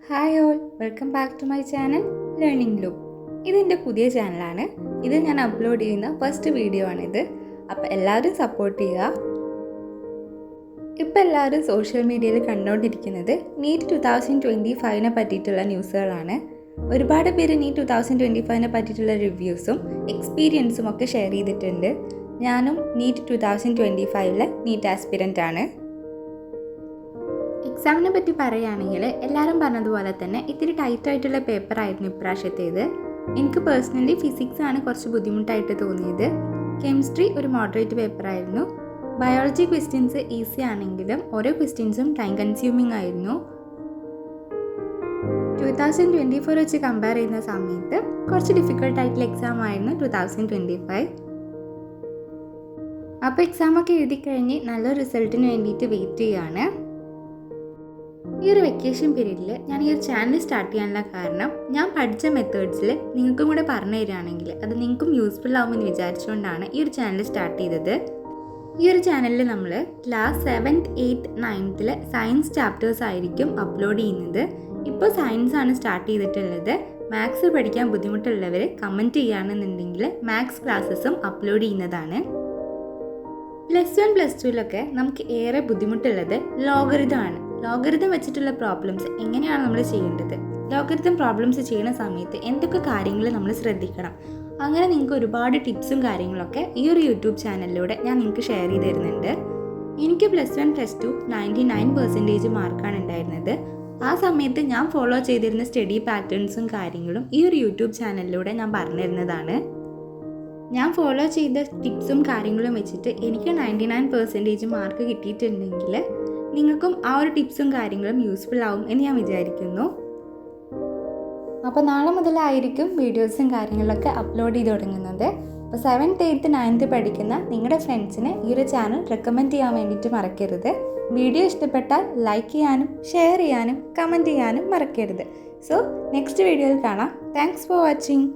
Hi all, welcome back to my channel learning loop. ഇതെൻ്റെ പുതിയ ചാനലാണ്. ഇത് ഞാൻ അപ്ലോഡ് ചെയ്യുന്ന ഫസ്റ്റ് വീഡിയോ ആണിത്. അപ്പോൾ എല്ലാവരും സപ്പോർട്ട് ചെയ്യുക. ഇപ്പോൾ എല്ലാവരും സോഷ്യൽ മീഡിയയിൽ കണ്ടുകൊണ്ടിരിക്കുന്നത് നീറ്റ് 2025 പറ്റിയിട്ടുള്ള ന്യൂസുകളാണ്. ഒരുപാട് പേര് നീറ്റ് 2025 പറ്റിയിട്ടുള്ള റിവ്യൂസും എക്സ്പീരിയൻസും ഒക്കെ ഷെയർ ചെയ്തിട്ടുണ്ട്. ഞാനും നീറ്റ് 2025 നീറ്റ് ആസ്പിരൻ്റ് ആണ്. എക്സാമിനെ പറ്റി പറയുകയാണെങ്കിൽ എല്ലാവരും പറഞ്ഞതുപോലെ തന്നെ ഇത്തിരി ടൈറ്റായിട്ടുള്ള പേപ്പറായിരുന്നു ഇപ്രാവശ്യത്തേത്. എനിക്ക് പേഴ്സണലി ഫിസിക്സ് ആണ് കുറച്ച് ബുദ്ധിമുട്ടായിട്ട് തോന്നിയത്. കെമിസ്ട്രി ഒരു മോഡറേറ്റ് പേപ്പറായിരുന്നു. ബയോളജി ക്വസ്റ്റ്യൻസ് ഈസി ആണെങ്കിലും ഓരോ ക്വസ്റ്റ്യൻസും ടൈം കൺസ്യൂമിംഗ് ആയിരുന്നു. 2024 വെച്ച് കമ്പയർ ചെയ്യുന്ന സമയത്ത് കുറച്ച് ഡിഫിക്കൽട്ടായിട്ടുള്ള എക്സാം ആയിരുന്നു 2025. അപ്പോൾ എക്സാമൊക്കെ എഴുതി കഴിഞ്ഞ് നല്ലൊരു റിസൾട്ടിന് വേണ്ടിയിട്ട് വെയിറ്റ് ചെയ്യുകയാണ്. ഈ ഒരു വെക്കേഷൻ പീരീഡിൽ ഞാൻ ഈ ഒരു ചാനൽ സ്റ്റാർട്ട് ചെയ്യാനുള്ള കാരണം ഞാൻ പഠിച്ച മെത്തേഡ്സിൽ നിങ്ങൾക്കും കൂടെ പറഞ്ഞു തരികയാണെങ്കിൽ അത് നിങ്ങൾക്കും യൂസ്ഫുൾ ആകുമെന്ന് വിചാരിച്ചുകൊണ്ടാണ് ഈ ഒരു ചാനൽ സ്റ്റാർട്ട് ചെയ്തത്. ഈ ഒരു ചാനലിൽ നമ്മൾ class 7th 8th 9th science chapters ആയിരിക്കും അപ്ലോഡ് ചെയ്യുന്നത്. ഇപ്പോൾ സയൻസ് ആണ് സ്റ്റാർട്ട് ചെയ്തിട്ടുള്ളത്. മാത്സ് പഠിക്കാൻ ബുദ്ധിമുട്ടുള്ളവർ കമൻറ്റ് ചെയ്യുകയാണെന്നുണ്ടെങ്കിൽ മാത്സ് ക്ലാസ്സസും അപ്ലോഡ് ചെയ്യുന്നതാണ്. +1 +2 നമുക്ക് ഏറെ ബുദ്ധിമുട്ടുള്ളത് ലോഗരിതമാണ്. ലോഗരിതം വെച്ചിട്ടുള്ള പ്രോബ്ലംസ് എങ്ങനെയാണ് നമ്മൾ ചെയ്യേണ്ടത്, ലോഗരിതം പ്രോബ്ലംസ് ചെയ്യുന്ന സമയത്ത് എന്തൊക്കെ കാര്യങ്ങൾ നമ്മൾ ശ്രദ്ധിക്കണം, അങ്ങനെ നിങ്ങൾക്ക് ഒരുപാട് ടിപ്സും കാര്യങ്ങളൊക്കെ ഈ ഒരു യൂട്യൂബ് ചാനലിലൂടെ ഞാൻ നിങ്ങൾക്ക് ഷെയർ ചെയ്ത് തരുന്നുണ്ട്. എനിക്ക് +1 +2 99% മാർക്കാണ് ഉണ്ടായിരുന്നത്. ആ സമയത്ത് ഞാൻ ഫോളോ ചെയ്തിരുന്ന സ്റ്റഡി പാറ്റേൺസും കാര്യങ്ങളും ഈ ഒരു യൂട്യൂബ് ചാനലിലൂടെ ഞാൻ പറഞ്ഞു തരുന്നതാണ്. ഞാൻ ഫോളോ ചെയ്ത ടിപ്സും കാര്യങ്ങളും വെച്ചിട്ട് എനിക്ക് 99% മാർക്ക് കിട്ടിയിട്ടുണ്ടെങ്കിൽ നിങ്ങൾക്കും ആ ഒരു ടിപ്സും കാര്യങ്ങളും യൂസ്ഫുൾ ആവും എന്ന് ഞാൻ വിചാരിക്കുന്നു. അപ്പോൾ നാളെ മുതലായിരിക്കും വീഡിയോസും കാര്യങ്ങളൊക്കെ അപ്ലോഡ് ചെയ്ത് തുടങ്ങുന്നത്. അപ്പോൾ 7th 8th 9th പഠിക്കുന്ന നിങ്ങളുടെ ഫ്രണ്ട്സിന് ഈ ഒരു ചാനൽ റെക്കമെൻഡ് ചെയ്യാൻ വേണ്ടിയിട്ട് മറക്കരുത്. വീഡിയോ ഇഷ്ടപ്പെട്ടാൽ ലൈക്ക് ചെയ്യാനും ഷെയർ ചെയ്യാനും കമൻറ്റ് ചെയ്യാനും മറക്കരുത്. സോ നെക്സ്റ്റ് വീഡിയോയിൽ കാണാം. Thanks for watching.